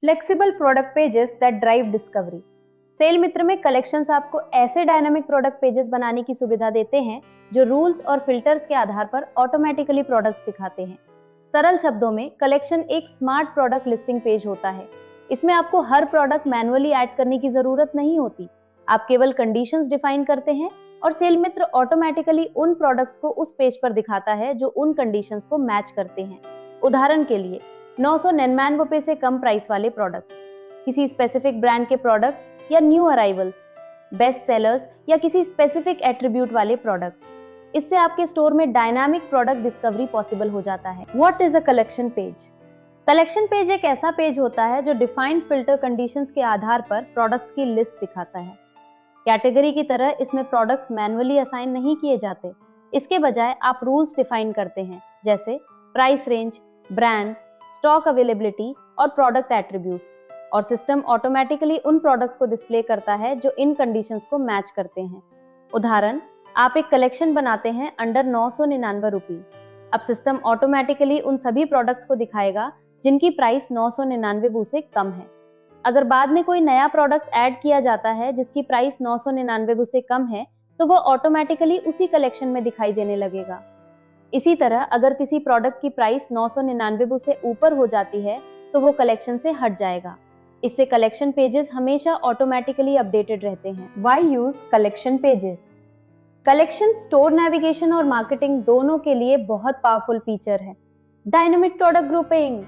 Flexible product pages that drive discovery. Sell Mitra में collections आपको ऐसे डायनामिक प्रोडक्ट पेजेस बनाने की सुविधा देते हैं जो रूल्स और फिल्टर्स के आधार पर ऑटोमेटिकली प्रोडक्ट्स दिखाते हैं। सरल शब्दों में कलेक्शन एक स्मार्ट प्रोडक्ट लिस्टिंग पेज होता है। इसमें आपको हर प्रोडक्ट मैन्युअली ऐड करने की जरूरत नहीं होती। आप केवल कंडीशंस डिफाइन करते हैं और सेल मित्र ऑटोमेटिकली उन प्रोडक्ट्स को उस पेज पर दिखाता है जो उन कंडीशंस को मैच करते हैं। उदाहरण के लिए 999 से कम प्राइस वाले प्रोडक्ट्स, किसी स्पेसिफिक ब्रांड के प्रोडक्ट्स या न्यू अराइवल्स, बेस्ट सेलर्स या किसी स्पेसिफिक एट्रीब्यूट वाले प्रोडक्ट्स। इससे आपके स्टोर में डायनामिक प्रोडक्ट डिस्कवरी पॉसिबल हो जाता है। What is a collection page? Collection page एक ऐसा पेज होता है जो डिफाइंड फिल्टर कंडीशंस के आधार पर प्रोडक्ट्स की लिस्ट दिखाता है। कैटेगरी की तरह इसमें प्रोडक्ट्स मैन्युअली असाइन नहीं किए जाते। इसके बजाय आप रूल्स डिफाइन करते हैं, जैसे price range, brand, stock availability और प्रोडक्ट एट्रीब्यूट्स, और सिस्टम ऑटोमेटिकली उन प्रोडक्ट्स को डिस्प्ले करता है जो इन कंडीशंस को मैच करते हैं। उदाहरण, आप एक कलेक्शन बनाते हैं अंडर 999 रुपये। अब सिस्टम ऑटोमेटिकली उन सभी प्रोडक्ट्स को दिखाएगा जिनकी प्राइस 999 से कम है। अगर बाद में कोई नया प्रोडक्ट ऐड किया जाता है जिसकी प्राइस 999 से कम है, तो वो ऑटोमेटिकली उसी कलेक्शन में दिखाई देने लगेगा। इसी तरह अगर किसी प्रोडक्ट की प्राइस 999 से ऊपर हो जाती है तो वो कलेक्शन से हट जाएगा। इससे कलेक्शन पेजेस हमेशा ऑटोमेटिकली अपडेटेड रहते हैं। Why use collection pages? Collection store navigation और मार्केटिंग दोनों के लिए बहुत पावरफुल फीचर है। Dynamic product grouping.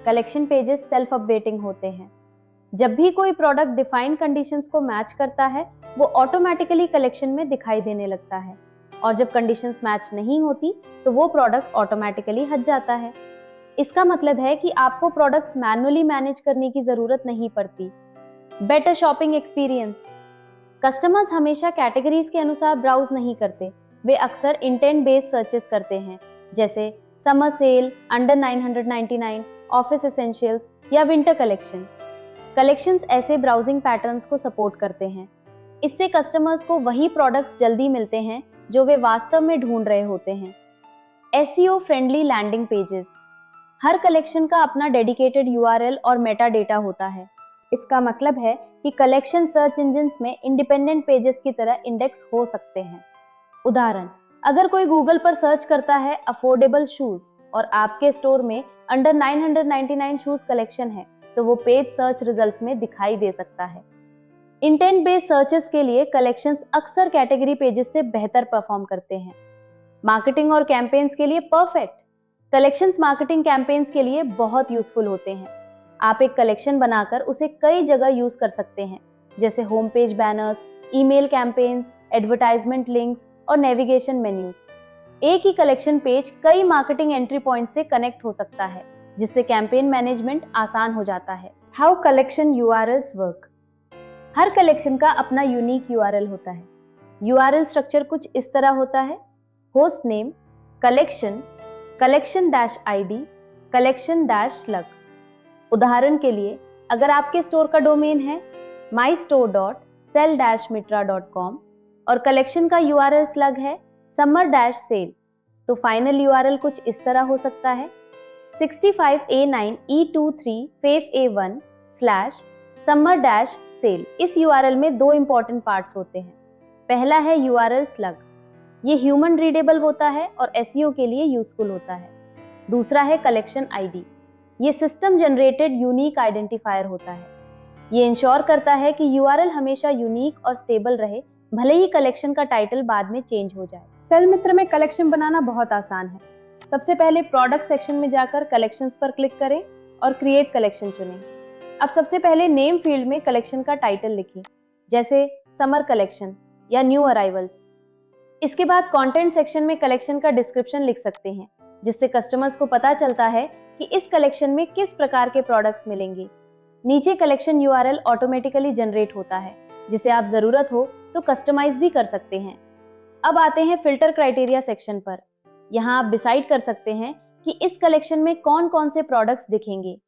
Collection pages self updating होते हैं। जब भी कोई प्रोडक्ट डिफाइंड कंडीशंस को मैच करता है, वो ऑटोमेटिकली कलेक्शन में दिखाई देने लगता है, और जब कंडीशंस मैच नहीं होती तो वो प्रोडक्ट ऑटोमेटिकली हट जाता है। इसका मतलब है कि आपको प्रोडक्ट्स मैन्युअली मैनेज करने की जरूरत नहीं पड़ती। Better shopping experience. कस्टमर्स हमेशा कैटेगरीज के अनुसार ब्राउज नहीं करते, वे अक्सर इंटेंट बेस्ड सर्चेस करते हैं, जैसे summer sale, under 999, office essentials या विंटर कलेक्शन। कलेक्शंस ऐसे ब्राउजिंग पैटर्न्स को सपोर्ट करते हैं। इससे कस्टमर्स को वही प्रोडक्ट्स जल्दी मिलते हैं जो वे वास्तव में ढूंढ रहे होते हैं। SEO friendly landing pages. हर कलेक्शन का अपना डेडिकेटेड यूआरएल और मेटा डेटा होता है। इसका मतलब है कि कलेक्शन सर्च इंजिन्स में इंडिपेंडेंट पेजेस की तरह इंडेक्स हो सकते हैं। उदाहरण, अगर कोई गूगल पर सर्च करता है अफोर्डेबल शूज और आपके स्टोर में अंडर 999 शूज कलेक्शन है, तो वो पेज सर्च रिजल्ट्स में दिखाई दे सकता है। इंटेंट बेस्ड सर्चेस के लिए कलेक्शंस अक्सर कैटेगरी पेजेस से बेहतर परफॉर्म करते हैं। मार्केटिंग और कैंपेन्स के लिए परफेक्ट। कलेक्शंस मार्केटिंग कैंपेन्स के लिए बहुत यूजफुल होते हैं। आप एक कलेक्शन बनाकर उसे कई जगह यूज कर सकते हैं, जैसे home page banners, email campaigns, advertisement links और नेविगेशन मेन्यूज। एक ही कलेक्शन पेज कई मार्केटिंग एंट्री पॉइंट से कनेक्ट हो सकता है, जिससे कैंपेन मैनेजमेंट आसान हो जाता है। How collection URLs work? Her collection का अपना यूनिक यूआरएल होता है। यूआरएल स्ट्रक्चर कुछ इस तरह होता है: host name, collection, collection dash ID, collection dash slug. उदाहरण के लिए, अगर आपके स्टोर का डोमेन है mystore.sell-mitra.com और कलेक्शन का यूआरएल स्लग है summer-sale, तो फाइनल यूआरएल कुछ इस तरह हो सकता है: 65A9E23FA1/summer-sale। इस यूआरएल में दो इंपॉर्टेंट पार्ट्स होते हैं। पहला है यूआरएल स्लग, ये ह्यूमन रीडेबल होता है और एसईओ के लिए यूजफुल होता है। दूसरा है कलेक्शन आईडी, ये सिस्टम जनरेटेड यूनिक आइडेंटिफायर होता है। ये इंश्योर करता है कि यूआरएल हमेशा यूनिक और स्टेबल रहे, भले ही कलेक्शन का टाइटल बाद में चेंज हो जाए। सेल मित्र में कलेक्शन बनाना बहुत आसान है। सबसे पहले प्रोडक्ट सेक्शन में जाकर कलेक्शंस पर क्लिक करें और क्रिएट कलेक्शन चुनें। अब सबसे पहले नेम फील्ड में कलेक्शन का टाइटल लिखें, जैसे समर कलेक्शन या न्यू अराइवल्स। इसके बाद कंटेंट सेक्शन में कलेक्शन का डिस्क्रिप्शन लिख सकते हैं, जिससे कस्टमर्स को पता चलता है कि इस कलेक्शन में किस प्रकार के प्रोडक्ट्स मिलेंगे। नीचे कलेक्शन यूआरएल ऑटोमेटिकली जनरेट होता है, जिसे आप जरूरत हो तो कस्टमाइज भी कर सकते हैं। अब आते हैं फिल्टर क्राइटेरिया सेक्शन पर। यहाँ आप डिसाइड कर सकते हैं कि इस कलेक्शन में कौन कौन से प्रोडक्ट्स दिखेंगे।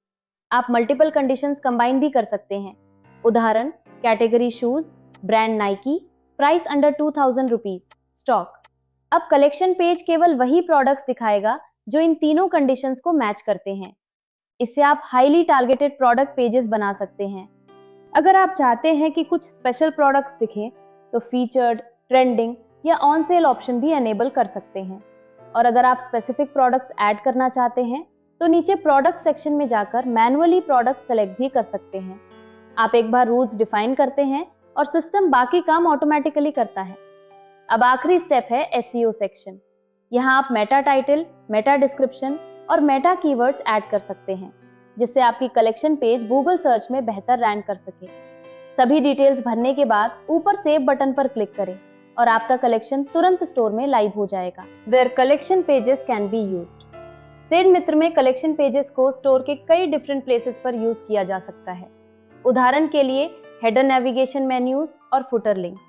आप मल्टीपल कंडीशंस कंबाइन भी कर सकते हैं। उदाहरण, category shoes, brand Nike, price under 2000 rupees, stock. अब कलेक्शन पेज केवल वही प्रोडक्ट्स दिखाएगा जो इन तीनों कंडीशंस को मैच करते हैं। इससे आप हाईली टारगेटेड प्रोडक्ट पेजेस बना सकते हैं। अगर आप चाहते हैं कि कुछ स्पेशल प्रोडक्ट्स दिखें तो फीचर्ड, ट्रेंडिंग या ऑन सेल ऑप्शन भी एनेबल कर सकते हैं। और अगर आप स्पेसिफिक प्रोडक्ट्स ऐड करना चाहते हैं तो नीचे प्रोडक्ट सेक्शन में जाकर मैनुअली प्रोडक्ट सेलेक्ट भी कर सकते हैं। आप एक बार रूल्स डिफाइन करते हैं और सिस्टम बाकी काम ऑटोमेटिकली करता है। अब आखिरी स्टेप है एसईओ सेक्शन। यहाँ आप मेटा टाइटल, मेटा डिस्क्रिप्शन और मेटा कीवर्ड्स ऐड कर सकते हैं, जिससे आपकी कलेक्शन पेज गूगल सर्च में बेहतर रैंक कर सके। सभी डिटेल्स भरने के बाद ऊपर सेव बटन पर क्लिक करें और आपका कलेक्शन तुरंत स्टोर में लाइव हो जाएगा। Where collection pages can be used. Sell Mitra में कलेक्शन पेजेस को स्टोर के कई डिफरेंट प्लेसेस पर यूज किया जा सकता है। उदाहरण के लिए हेडर नेविगेशन मेन्यूज और footer links,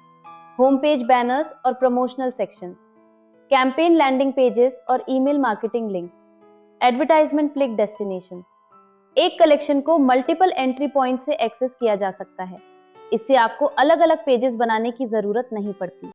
home page banners और promotional sections, campaign landing pages और email marketing links, advertisement click destinations. एक कलेक्शन को मल्टीपल एंट्री पॉइंट से एक्सेस किया जा सकता है। इससे आपको अलग अलग पेजेस बनाने की जरूरत नहीं पड़ती।